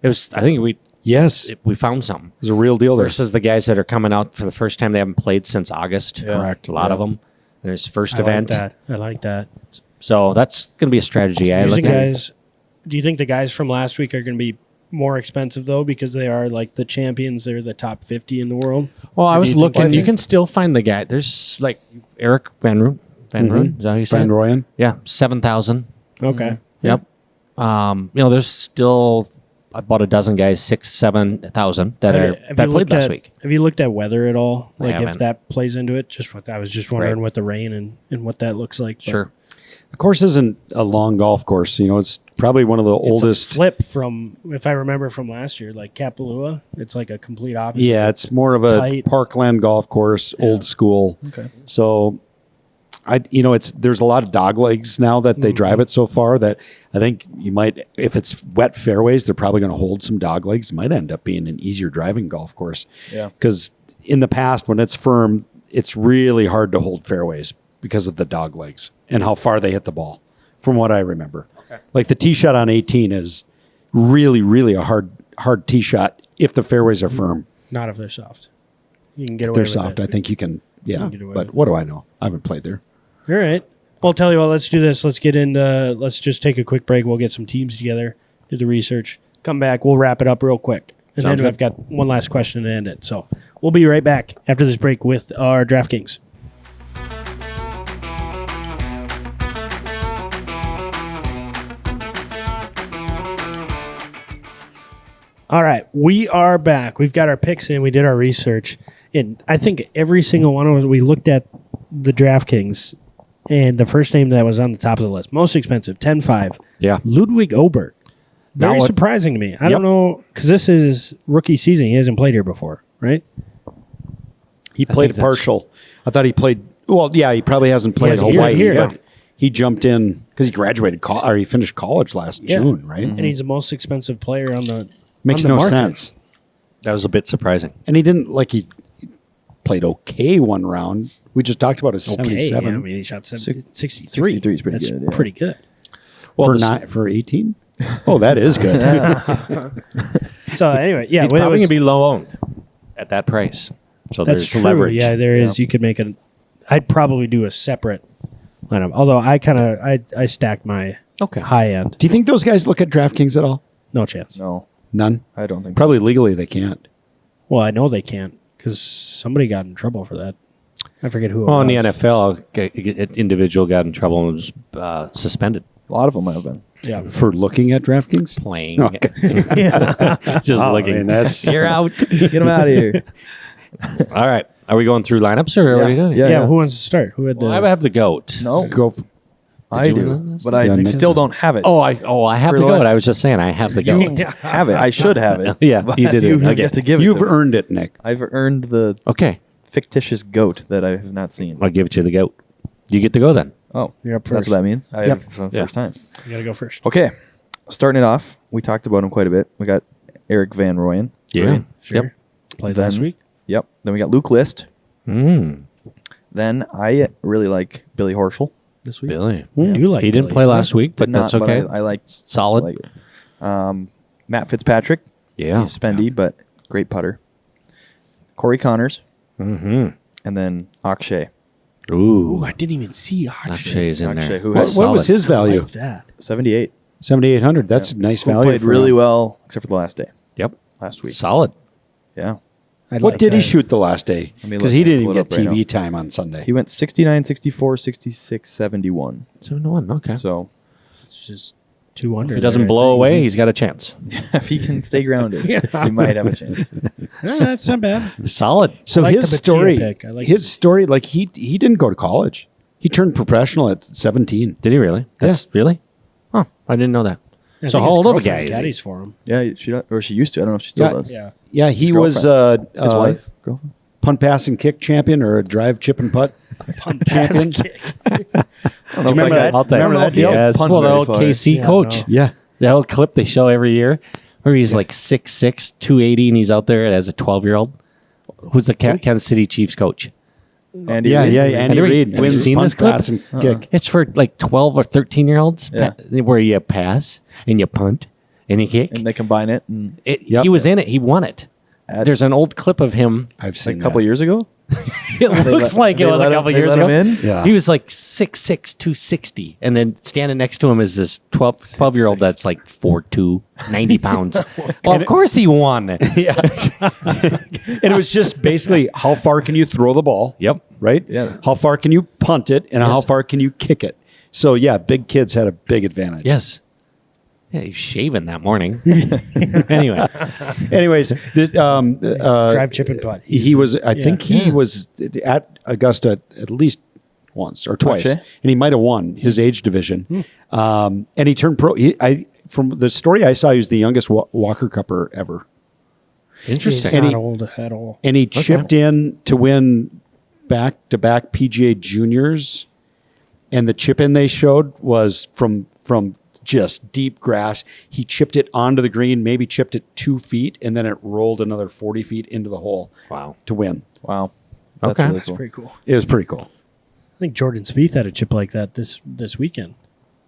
It was. I think Yes. It we found something was a real deal there. versus the guys that are coming out for the first time. They haven't played since August. Yeah. Correct. A lot of them. And his first event. I like that. So that's going to be a strategy. I Using like that. guys. Do you think the guys from last week are going to be more expensive though because they are like the champions? They're the top 50 in the world. Well, I Or do was you think- looking. I You think- can still find the guy. There's like Eric Van Roon. Van Roon. Is that how you say Van it? Royen. Yeah, 7,000. Okay. Yep. There's still about a dozen guys, 6,000-7,000 that played last week. Have you looked at weather at all? I Like if haven't. that plays into it? I was just wondering Right. what the rain and what that looks like. But Sure. The course isn't a long golf course. It's probably one of the It's oldest. a flip from, if I remember from last year, like Kapalua. It's like a complete opposite. Yeah, it's more of a Tight. parkland golf course, old school. Okay. So, there's a lot of dog legs now that they drive it so far that I think you might, if it's wet fairways, they're probably going to hold some dog legs. It might end up being an easier driving golf course. Yeah. Because in the past, when it's firm, it's really hard to hold fairways because of the dog legs and how far they hit the ball, from what I remember. Like the tee shot on 18 is really, really a hard tee shot if the fairways are firm. Not if they're soft. You can get If away they're with soft, it. I think you can. Yeah, can get away but with what do I know? I haven't played there. All right. Well, I'll tell you what, let's do this. Let's get into, let's just take a quick break. We'll get some teams together, do the research, come back. We'll wrap it up real quick. And Sounds then good. I've got one last question to end it. So we'll be right back after this break with our DraftKings. All right, we are back. We've got our picks in. We did our research. And I think every single one of us, we looked at the DraftKings, and the first name that was on the top of the list, most expensive, 10-5, Yeah. Ludwig Obert. Very Now what- surprising to me. I Yep. don't know, because this is rookie season. He hasn't played here before, right? He played think that's- partial. I thought he played. Well, yeah, he probably hasn't played hasn't Hawaii, here, but yeah. he jumped in because he graduated or he finished college last Yeah. June, right? And he's the most expensive player on the Makes on the no market. sense. That was a bit surprising. And he didn't he played okay one round. We just talked about his Okay, 77 yeah, I mean, he shot 63. 63 is pretty That's good, yeah. pretty good. for 18. Oh, that is good. So anyway, yeah, He's well, it probably was- going to be low owned at that price. So that's there's true. leverage. Yeah, there is. You could make an. I'd probably do a separate lineup. Although I stacked my Okay. high end. Do you think those guys look at DraftKings at all? No chance. No, None. I don't think Probably legally they can't. Well, I know they can't because somebody got in trouble for that. I forget who. It Well, in was. the NFL, an individual got in trouble and was suspended. so. A lot of them have been. Yeah. For looking at DraftKings? Playing. Okay. Just Oh, looking. man, that's You're out. Get him out of here. All right. Are we going through lineups or already done? Yeah. Yeah. Who wants to start? Who had the? Well, I have the goat. No, go. I you do, win this? but I Yeah, Nick- still don't have it. I have For the the goat. last- I was just saying I have the goat. have it. I should have it. Yeah, but you did it. You Okay. get to give it. You've to me. earned it, Nick. I've earned the Okay. fictitious goat that I have not seen. I'll give it to the goat. You get to go then. Oh, You're up that's first. what that means. I Yep. have some Yeah. first time. You gotta go first. Okay, starting it off, we talked about him quite a bit. We got Eric Van Rooyen. Right? Sure. Played Then- last week. Yep. Then we got Luke List. Mm. Then I really like Billy Horschel this week. Billy. I do like. He didn't Billy. play last week, but Did that's not, okay. But I like Solid. like it. Matt Fitzpatrick. Yeah. He's spendy, but great putter. Corey Connors, Mm-hmm. and then Akshay. Ooh. Ooh, I didn't even see Akshay. Akshay's in Akshay, there. who What, has what was solid. his I value? like that. 78. 7,800. That's a nice Who value. played for really him. well, except for the last day, Yep. last week. Solid. Yeah. I'd What like did he that. shoot the last day? Let me Because look- he didn't pull even it get up right TV now. time on Sunday. He went 69, 64, 66, 71. 7-1. Okay. So It's just 2 under. If he doesn't there, I blow think. away, he's got a chance. if he can stay grounded, he might have a chance. Yeah, that's not bad. Solid. So I like his the Batia story, pick. I like his story, like he didn't go to college. He turned professional at 17. Did he really? That's really? Oh, I didn't know that. I So think how his old of a guy girlfriend is he? caddies for him. Yeah, she used to. I don't know if she still Yeah. does. Yeah. Yeah, he His was girlfriend. His wife, girlfriend. punt, pass, and kick champion or a drive, chip, and putt Punt champion. pass kick. I don't know if remember I that? got- I'll tell you. Remember that deal? Yes. Punt Well, the very old far. KC Yeah, coach. no. Yeah. The old clip they show every year where he's like 6'6", 280, and he's out there as a 12-year-old. Who's the Kansas City Chiefs coach? Andy Yeah, Reid? yeah, Andy Andy Reid. Reid Have you wins seen punt, this clip? pass, and kick. It's for like 12 or 13-year-olds Yeah. where you pass and you punt and you kick. And they combine it and Yep. He was in it. He won it. There's an old clip of him. I've seen a couple that. years ago. It looks like it they was a let him- couple they years let ago. him in? Yeah. He was like 6'6", 260. And then standing next to him is this 12-year-old that's like 4'2", 90 pounds. Well, of course he won. And it was just basically how far can you throw the ball? Yep. Right? Yeah. How far can you punt it and how far can you kick it? So yeah, big kids had a big advantage. Yes. Yeah, he's shaving that morning. Anyway. Anyways, this, Drive, chip, and putt. he was. I think he Yeah. was at Augusta at least once or twice, Okay. and he might have won his age division. And he turned pro. From the story I saw, he was the youngest Walker Cupper ever, He's Interesting. And not he- old at all. and he chipped in to win back-to-back PGA Juniors. And the chip in they showed was from just deep grass. He chipped it onto the green, maybe chipped it 2 feet, and then it rolled another 40 feet into the hole Wow. to win. Wow. That's Okay. really That's cool. pretty cool. It was pretty cool. I think Jordan Spieth had a chip like that this weekend.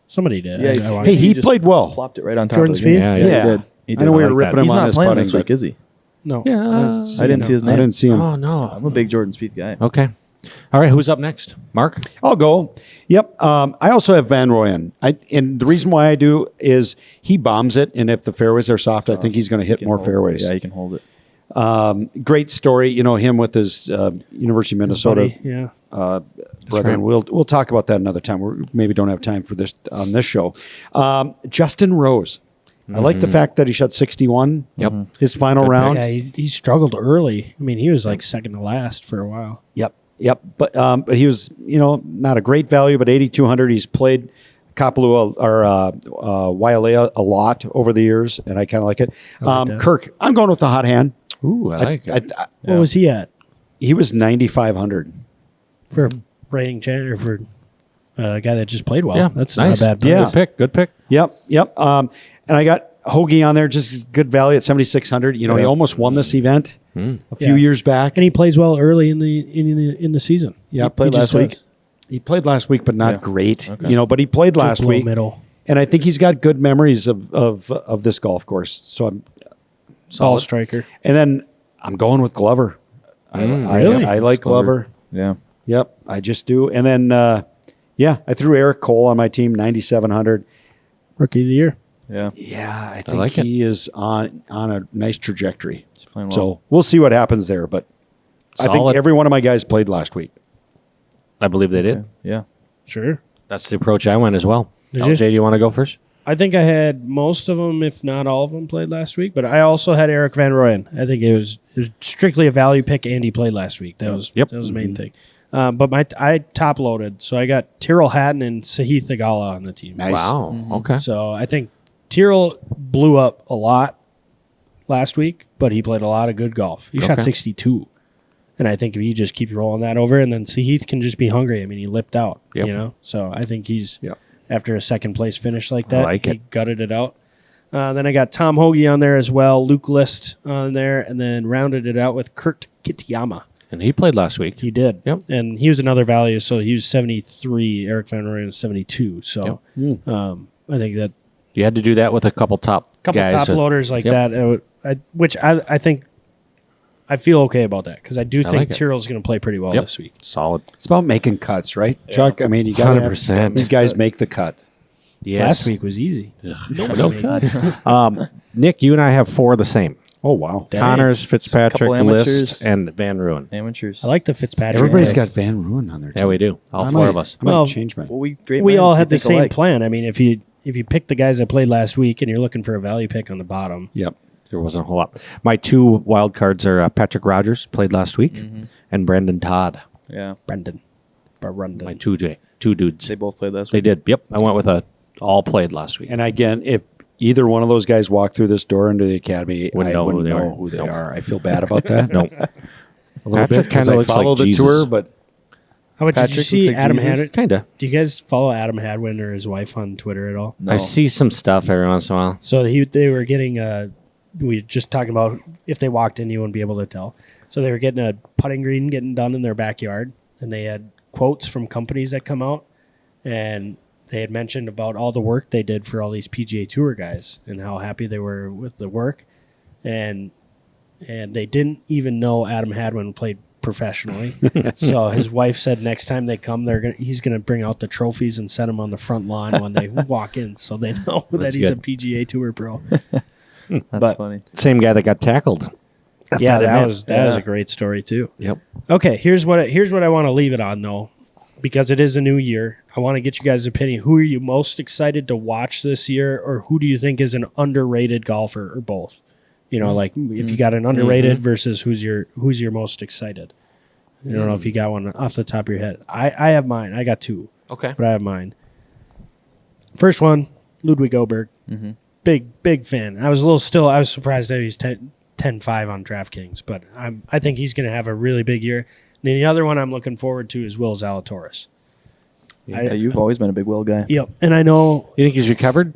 Somebody did. Yeah, I watched Hey, it. he just played well. Plopped it right on top Jordan of the green. Spieth? Yeah, Yeah, yeah. he did. He I did. know we I were like ripping that. him He's on not his playing putting, this week, but is he? No. Yeah. I didn't see his I name. didn't see him. Oh, no. I'm a big Jordan Spieth guy. Okay. All right. Who's up next? Mark? I'll go. Yep. I also have Van Rooyen. And the reason why I do is he bombs it, and if the fairways are soft, I think he's going to hit Can more hold it. fairways. Yeah, he can hold it. Great story. You know, him with his University of Minnesota Buddy, yeah. brethren. right. We'll talk about that another time. We maybe don't have time for this on this show. Justin Rose. I like the fact that he shot 61. Yep. His final Good round. Yeah, he struggled early. I mean, he was like second to last for a while. Yep. But he was, not a great value, but 8,200. He's played Kapalua or Wailea a lot over the years, and I kind of like it. that. Kirk, I'm going with the hot hand. Ooh, I like it. What was he at He was 9,500. for rating champ or for a guy that just played well? Yeah, That's nice. not a bad. Yeah. Good pick. Good pick. Yep. And I got Hoagie on there, just good value at 7,600. He almost won this event a few Yeah. years back. And he plays well early in the season. Yeah, played he last just week? does. He played last week, but not Yeah. great. Okay. But he played Just last below week. middle. And I think he's got good memories of this golf course. So I'm Ball striker. And then I'm going with Glover. Really? I like Glover. Yeah. Yep, I just do. And then, I threw Eric Cole on my team, 9,700. Rookie of the year. Yeah. Yeah, I think like it. he is on a nice trajectory. He's playing well. So we'll see what happens there. But I think Solid. every one of my guys played last week. I believe they did. Yeah. Sure. That's the approach I went as well. Did LJ, you? do you want to go first? I think I had most of them, if not all of them, played last week. But I also had Eric Van Rooyen. I think it was strictly a value pick, and he played last week. That was the main thing. But I top loaded, so I got Tyrrell Hatton and Sahith Theegala on the team. Nice. Wow. Okay. So I think Tyrrell blew up a lot last week, but he played a lot of good golf. He shot 62. And I think if he just keeps rolling that over, and then Sahith can just be hungry. I mean, he lipped out, So I think he's, after a second place finish like that, he gutted it out. Then I got Tom Hoagie on there as well, Luke List on there, and then rounded it out with Kurt Kitayama. And he played last week. He did. Yep. And he was another value, so he was 73. Eric Van Rooyen was 72. So I think that You had to do that with a couple top guys. top loaders like that, which I think I feel okay about that because I do think like it. Tyrrell's going to play pretty well this week. Solid. It's about making cuts, right, Chuck? I mean, you got to 100%. these guys make the cut. Yes. Last week was easy. Nick, you and I have 4 of the same. Oh, wow. Connors, Fitzpatrick, couple amateurs. List, and Van Rooyen. Amateurs. I like the Fitzpatrick. Everybody's pick. got Van Rooyen on their team. Yeah, we do. All I 4 might- of us. I might Well, change mine. Well, we all had the think same alike. plan. I mean, if you pick the guys that played last week and you're looking for a value pick on the bottom, Yep. There wasn't a whole lot. My 2 wild cards are Patrick Rogers, played last week, and Brandon Todd. Yeah, Brendan. My two dudes. they both played last They week. did. Yep. I went with all played last week. And again, if either one of those guys walked through this door into the academy, Wouldn't I know wouldn't who they know are. who they Nope. are. I feel bad about that. No. A little Patrick bit because kinda I looks like follow the Jesus. tour, but How about did you Patrick see looks like Adam Jesus. Hadwin? Kind of. Do you guys follow Adam Hadwin or his wife on Twitter at all? No. I see some stuff every once in a while. So they were getting we were just talking about if they walked in, you wouldn't be able to tell. So they were getting a putting green getting done in their backyard, and they had quotes from companies that come out, and they had mentioned about all the work they did for all these PGA Tour guys and how happy they were with the work, and they didn't even know Adam Hadwin played professionally. So his wife said next time they come, he's gonna bring out the trophies and set them on the front lawn when they walk in, so they know that he's good. a PGA Tour pro. That's funny. Same guy that got tackled. Yeah, that event. was Yeah. a great story too. Yep. Okay, here's what I want to leave it on though, because it is a new year. I want to get you guys' opinion. Who are you most excited to watch this year, or who do you think is an underrated golfer, or both? You know, like if you got an underrated versus who's your most excited. I don't know if you got one off the top of your head. I have mine. I got 2, Okay. but I have mine. First one, Ludwig Oberg. Big fan. I was surprised that he's 10-5 on DraftKings, but I think he's going to have a really big year. And then the other one I'm looking forward to is Will Zalatoris. Yeah, you've always been a big Will guy. Yep. And I know, You think he's recovered?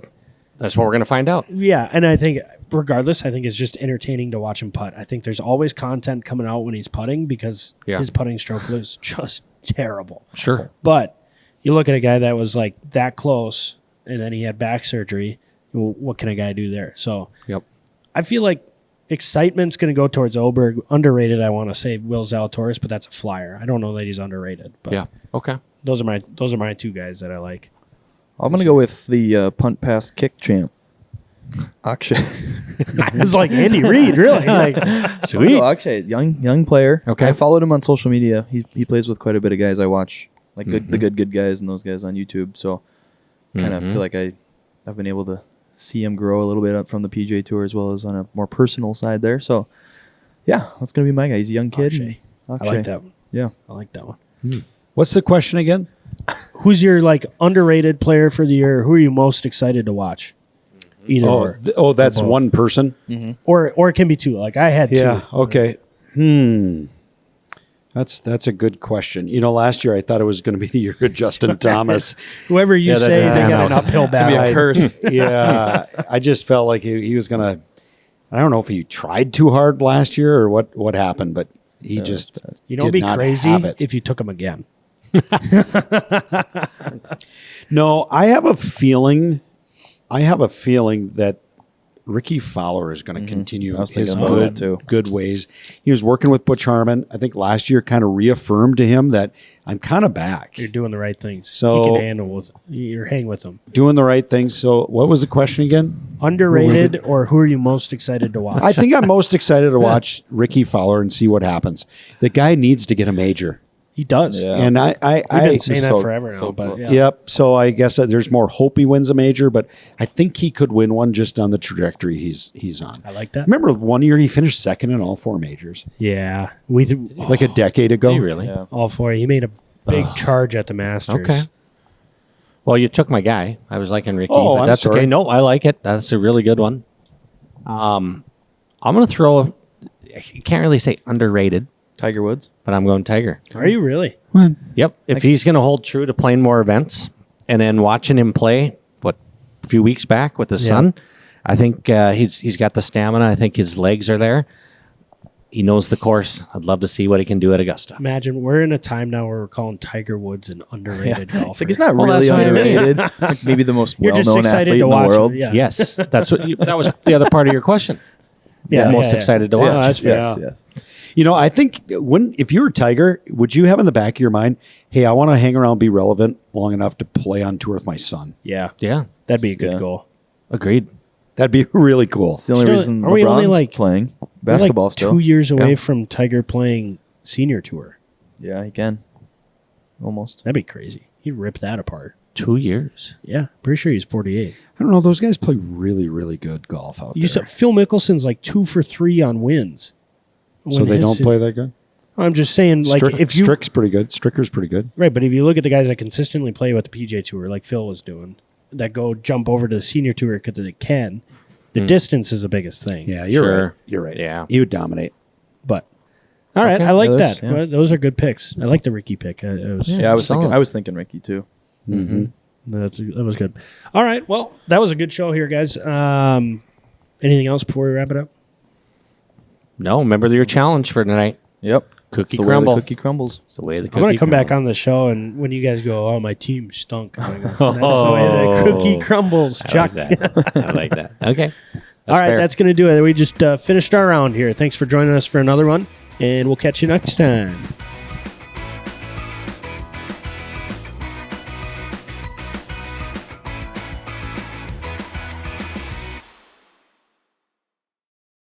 That's what we're going to find out. yeah, and I think regardless, I think it's just entertaining to watch him putt. I think there's always content coming out when he's putting because his putting stroke was just terrible. Sure. But you look at a guy that was like that close and then he had back surgery. What can a guy do there? So Yep. I feel like excitement's going to go towards Oberg. Underrated, I want to say Will Zalatoris, but that's a flyer. I don't know that he's underrated. But Yeah. Okay. those are my 2 guys that I like. I'm gonna go with the punt pass kick champ, Akshay. It's like Andy Reid, really. Like, Sweet. Akshay, young player. Okay. I followed him on social media. He plays with quite a bit of guys I watch, like the good guys and those guys on YouTube. So kind of feel like I've been able to see him grow a little bit up from the PGA Tour as well as on a more personal side there. So yeah, that's gonna be my guy. He's a young kid. Akshay. I like that one. Yeah. I like that one. what's the question again? Who's your like underrated player for the year? Who are you most excited to watch? Either or. That's Or both. one person. Or it can be 2. Like I had 2. Yeah. Okay. That's a good question. You know, last year I thought it was going to be the year of Justin Thomas. Whoever you say, they got an uphill It's gonna be battle. a curse. Yeah, I just felt like he was going to. I don't know if he tried too hard last year or what happened, but he just You don't did be not crazy have it. if you took him again. No, I have a feeling that Ricky Fowler is going to continue I was his thinking about that too. good ways. He was working with Butch Harmon. I think last year kind of reaffirmed to him that I'm kind of back, You're doing the right things. So- you can handle with. You're hang with him. doing the right things. So, what was the question again? Underrated, or who are you most excited to watch? I think I'm most excited to watch Ricky Fowler and see what happens. The guy needs to get a major. He does. Yeah. And We've been saying that so- forever now, so but close. yeah. Yep. So I guess there's more hope he wins a major, but I think he could win one just on the trajectory he's on. I like that. Remember one year he finished second in all 4 majors, Yeah, like a decade ago. Did he really? Yeah. all four. He made a big charge at the Masters. Okay. Well, you took my guy. I was liking Ricky, Oh, but I'm that's sorry. okay. No, I like it. That's a really good one. I'm going to throw. You can't really say underrated, Tiger Woods. but I'm going Tiger. Are you really? Yep. If he's going to hold true to playing more events, and then watching him play, a few weeks back with the son, I think he's got the stamina. I think his legs are there. He knows the course. I'd love to see what he can do at Augusta. Imagine we're in a time now where we're calling Tiger Woods an underrated golfer. It's like he's not Well, really that's what I mean. underrated. Like maybe the most You're just well-known excited athlete to in the watch world. him. Yeah. Yes, that's what. That was the other part of your question. Yeah, Most yeah. excited to Yeah, watch. that's fair. yes. You know, I think if you were Tiger, would you have in the back of your mind, hey, I want to hang around, be relevant long enough to play on tour with my son? Yeah, Yeah, that'd be a good Yeah. goal. agreed. That'd be really cool. It's the only Still, reason are we only, LeBron's like- playing We're basketball like still. 2 years away Yeah. from Tiger playing senior tour. Yeah, he can. Almost. That'd be crazy. He'd rip that apart. 2 years. Yeah, pretty sure he's 48. I don't know. Those guys play really, really good golf out You there. said Phil Mickelson's like 2 for 3 on wins. So When they his- don't play that good? I'm just saying, like, if you Strick's pretty good. Stricker's pretty good. right, but if you look at the guys that consistently play with the PJ Tour, like Phil was doing, that go jump over to the senior tour because they can. The distance is the biggest thing. Yeah, you're Sure. right. You're right. Yeah. He would dominate. But all right, Okay. I like Yeah, that. those- yeah. Well, those are good picks. I like the Ricky pick. It was, Yeah, Solid. I was thinking Ricky too. that was good. All right, well, that was a good show here, guys. Anything else before we wrap it up? No, remember your challenge for tonight. Yep. Cookie It's the way the crumble. cookie crumbles. It's the way the I'm cookie gonna come back crumbles. on the show, and when you guys go, "Oh, my team stunk," I'm gonna go, that's the way the cookie crumbles, I Chuck. like that. I like that. Okay. All right, fair. that's going to do it. We just finished our round here. Thanks for joining us for another one, and we'll catch you next time.